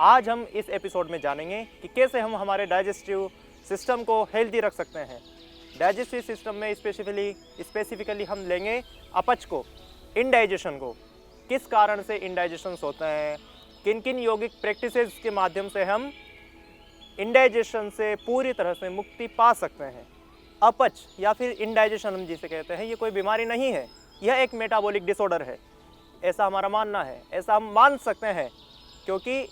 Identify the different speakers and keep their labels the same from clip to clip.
Speaker 1: आज हम इस एपिसोड में जानेंगे कि कैसे हम हमारे डाइजेस्टिव सिस्टम को हेल्दी रख सकते हैं। डाइजेस्टिव सिस्टम में स्पेसिफिकली हम लेंगे अपच को, इनडाइजेशन को। किस कारण से इनडाइजेशन होते हैं, किन किन यौगिक प्रैक्टिसेस के माध्यम से हम इनडाइजेशन से पूरी तरह से मुक्ति पा सकते हैं। अपच या फिर इनडाइजेशन हम जिसे कहते हैं, ये कोई बीमारी नहीं है, यह एक मेटाबॉलिक डिसऑर्डर है, ऐसा हमारा मानना है। ऐसा हम मान सकते हैं क्योंकि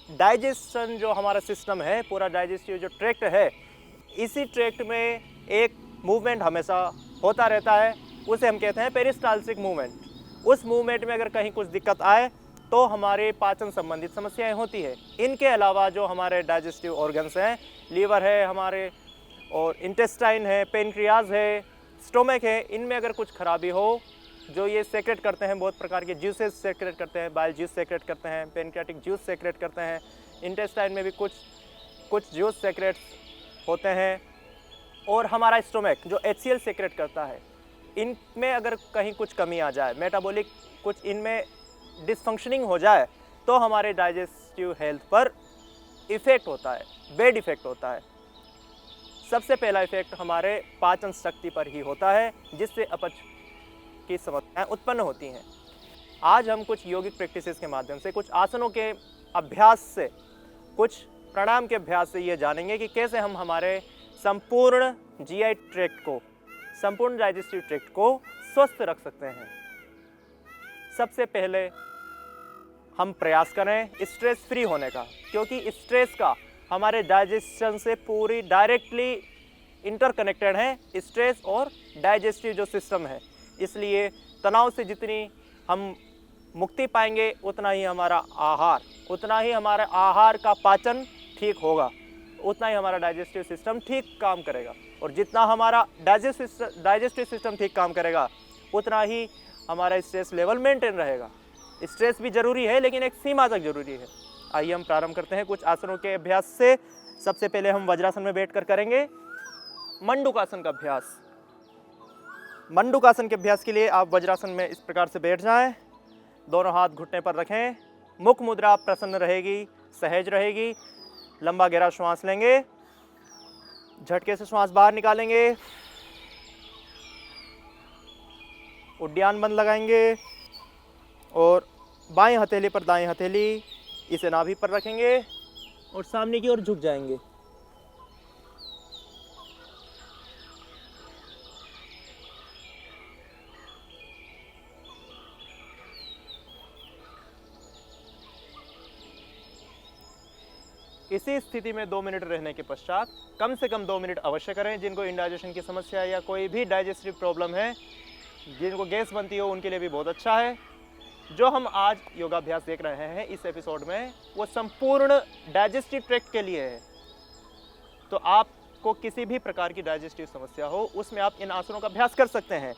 Speaker 1: डाइजेशन जो हमारा सिस्टम है, पूरा डाइजेस्टिव जो ट्रैक्ट है, इसी ट्रैक्ट में एक मूवमेंट हमेशा होता रहता है, उसे हम कहते हैं पेरिस्टाल्सिक मूवमेंट। उस मूवमेंट में अगर कहीं कुछ दिक्कत आए तो हमारे पाचन संबंधित समस्याएं होती है। इनके अलावा जो हमारे डाइजेस्टिव ऑर्गन्स हैं, लीवर है हमारे, और इंटेस्टाइन है, पेनक्रियाज है, स्टोमक है, इनमें अगर कुछ खराबी हो, जो ये सेक्रेट करते हैं, बहुत प्रकार के जूसेस सेक्रेट करते हैं, बाइल जूस सेक्रेट करते हैं, पेनक्रियाटिक जूस सेक्रेट करते हैं, इंटेस्टाइन में भी कुछ जूस सेक्रेट होते हैं, और हमारा स्टोमक जो HCl सेक्रेट करता है, इनमें अगर कहीं कुछ कमी आ जाए, मेटाबॉलिक कुछ इनमें डिसफंक्शनिंग हो जाए, तो हमारे डाइजेस्टिव हेल्थ पर इफ़ेक्ट होता है, बैड इफ़ेक्ट होता है। सबसे पहला इफ़ेक्ट हमारे पाचन शक्ति पर ही होता है, जिससे अपच की समस्याएं उत्पन्न होती हैं। आज हम कुछ यौगिक प्रैक्टिसेस के माध्यम से, कुछ आसनों के अभ्यास से, कुछ प्राणायाम के अभ्यास से ये जानेंगे कि कैसे हम हमारे संपूर्ण GI ट्रैक्ट को, संपूर्ण डाइजेस्टिव ट्रैक्ट को स्वस्थ रख सकते हैं। सबसे पहले हम प्रयास करें स्ट्रेस फ्री होने का, क्योंकि स्ट्रेस का हमारे डाइजेशन से पूरी डायरेक्टली इंटरकनेक्टेड है, स्ट्रेस और डाइजेस्टिव जो सिस्टम है। इसलिए तनाव से जितनी हम मुक्ति पाएंगे, उतना ही हमारा आहार का पाचन ठीक होगा, उतना ही हमारा डाइजेस्टिव सिस्टम ठीक काम करेगा। और जितना हमारा डाइजेस्टिव सिस्टम ठीक काम करेगा, उतना ही हमारा स्ट्रेस लेवल मेंटेन रहेगा। स्ट्रेस भी ज़रूरी है, लेकिन एक सीमा तक ज़रूरी है। आइए हम प्रारंभ करते हैं कुछ आसनों के अभ्यास से। सबसे पहले हम वज्रासन में बैठकर करेंगे मंडूकासन का अभ्यास। मंडूकासन के अभ्यास के लिए आप वज्रासन में इस प्रकार से बैठ जाएं, दोनों हाथ घुटने पर रखें, मुख मुद्रा प्रसन्न रहेगी, सहज रहेगी। लंबा गहरा श्वास लेंगे, झटके से श्वास बाहर निकालेंगे, उड्डयन बंद लगाएंगे और बाएं हथेली पर दाएं हथेली, इसे नाभि पर रखेंगे और सामने की ओर झुक जाएंगे। इसी स्थिति में 2 मिनट रहने के पश्चात कम से कम 2 मिनट अवश्य करें। जिनको इंडाइजेशन की समस्या या कोई भी डाइजेस्टिव प्रॉब्लम है, जिनको गैस बनती हो, उनके लिए भी बहुत अच्छा है। जो हम आज योगाभ्यास देख रहे हैं इस एपिसोड में, वो संपूर्ण डाइजेस्टिव ट्रैक्ट के लिए है। तो आपको किसी भी प्रकार की डाइजेस्टिव समस्या हो, उसमें आप इन आसनों का अभ्यास कर सकते हैं।